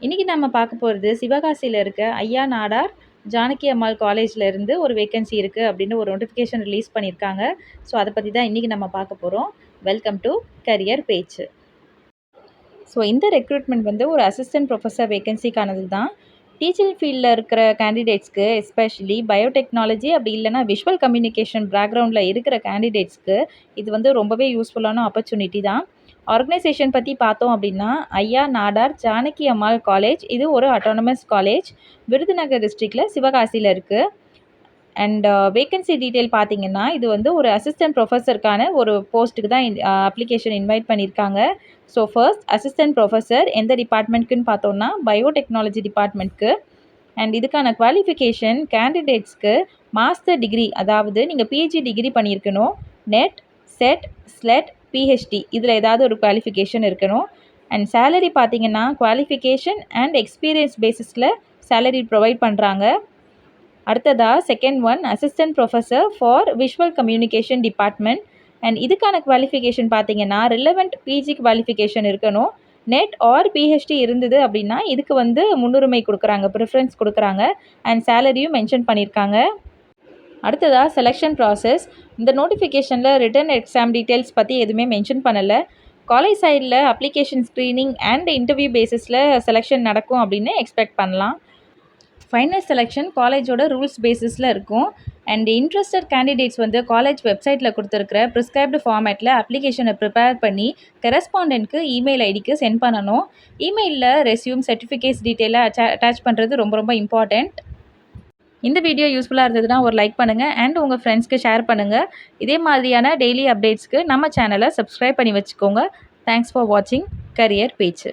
இன்றைக்கி நம்ம பார்க்க போகிறது சிவகாசியில் இருக்க ஐயா நாடார் ஜானகி அம்மாள் காலேஜில் இருந்து ஒரு வேகன்சி இருக்குது அப்படின்னு ஒரு நோட்டிஃபிகேஷன் ரிலீஸ் பண்ணியிருக்காங்க. ஸோ அதை பற்றி தான் இன்றைக்கி நம்ம பார்க்க போகிறோம். Welcome to career page. So இந்த ரெக்ரூட்மெண்ட் வந்து ஒரு அசிஸ்டன்ட் ப்ரொஃபஸர் வேகன்சிக்கானது தான். டீச்சிங் ஃபீல்டில் இருக்கிற கேண்டிடேட்ஸ்க்கு, எஸ்பெஷலி பயோடெக்னாலஜி அப்படி இல்லைனா விஷுவல் கம்யூனிகேஷன் பேக்ரவுண்டில் இருக்கிற கேண்டிடேட்ஸ்க்கு இது வந்து ரொம்பவே யூஸ்ஃபுல்லான ஆப்பர்ச்சுனிட்டி தான். ஆர்கனைசேஷன் பற்றி பார்த்தோம் அப்படின்னா, ஐயா நாடார் ஜானகி அம்மாள் காலேஜ் இது ஒரு அட்டானமஸ் காலேஜ், விருதுநகர் டிஸ்ட்ரிக்டில் சிவகாசியில் இருக்குது. அண்ட் வேகன்சி டீட்டெயில் பார்த்தீங்கன்னா, இது வந்து ஒரு அசிஸ்டன்ட் ப்ரொஃபஸருக்கான ஒரு போஸ்ட்டுக்கு தான் அப்ளிகேஷன் இன்வைட் பண்ணியிருக்காங்க. ஸோ ஃபர்ஸ்ட் அசிஸ்டன்ட் ப்ரொஃபஸர் எந்த டிபார்ட்மெண்ட்க்குன்னு பார்த்தோன்னா பயோடெக்னாலஜி டிபார்ட்மெண்ட்க்கு. அண்ட் இதுக்கான குவாலிஃபிகேஷன் கேண்டிடேட்ஸ்க்கு மாஸ்டர் டிகிரி, அதாவது நீங்கள் பிஜி டிகிரி பண்ணியிருக்கணும். நெட், செட், ஸ்லெட், பிஹெச்டி இதில் ஏதாவது ஒரு குவாலிஃபிகேஷன் இருக்கணும். அண்ட் சேலரி பார்த்தீங்கன்னா குவாலிஃபிகேஷன் அண்ட் எக்ஸ்பீரியன்ஸ் பேசிஸில் சேலரி ப்ரொவைட் பண்ணுறாங்க. அடுத்ததாக second one assistant professor for visual communication department. And இதுக்கான குவாலிஃபிகேஷன் பார்த்தீங்கன்னா ரிலவெண்ட் பிஜி குவாலிஃபிகேஷன் இருக்கணும். நெட் ஆர் பிஹெச்டி இருந்தது அப்படின்னா இதுக்கு வந்து முன்னுரிமை கொடுக்குறாங்க, ப்ரிஃபரன்ஸ் கொடுக்குறாங்க. அண்ட் சேலரியும் மென்ஷன் பண்ணியிருக்காங்க. அடுத்ததாக செலெக்ஷன் ப்ராசஸ். இந்த நோட்டிஃபிகேஷனில் ரிட்டன் எக்ஸாம் டீட்டெயில்ஸ் பற்றி எதுவுமே மென்ஷன் பண்ணலை. காலேஜ் சைடில் அப்ளிகேஷன் ஸ்க்ரீனிங் அண்ட் இன்டர்வியூ பேசிஸில் செலெக்ஷன் நடக்கும் அப்படின்னு எக்ஸ்பெக்ட் பண்ணலாம். ஃபைனல் செலெக்ஷன் காலேஜோட ரூல்ஸ் பேசிஸில் இருக்கும். அண்ட் இன்ட்ரெஸ்டட் கேண்டிடேட்ஸ் வந்து காலேஜ் வெப்சைட்டில் கொடுத்துருக்கிற ப்ரிஸ்கிரைப்டு ஃபார்மேட்டில் அப்ளிகேஷனை ப்ரிப்பேர் பண்ணி கரஸ்பாண்டன்ட்க்கு இமெயில் ஐடிக்கு சென்ட் பண்ணணும். இமெயிலில் ரெஸ்யூம், சர்டிஃபிகேட்ஸ் டீட்டெயிலாக அட்டாச் பண்ணுறது ரொம்ப ரொம்ப இம்பார்ட்டண்ட். இந்த வீடியோ யூஸ்ஃபுல்லாக இருந்ததுன்னா ஒரு லைக் பண்ணுங்கள் அண்ட் உங்கள் ஃப்ரெண்ட்ஸ்க்கு ஷேர் பண்ணுங்கள். இதே மாதிரியான டெய்லி அப்டேட்ஸ்க்கு நம்ம சேனலை சப்ஸ்கிரைப் பண்ணி வச்சுக்கோங்க. தேங்க்ஸ் ஃபார் வாட்சிங் கரியர் பேஜ்.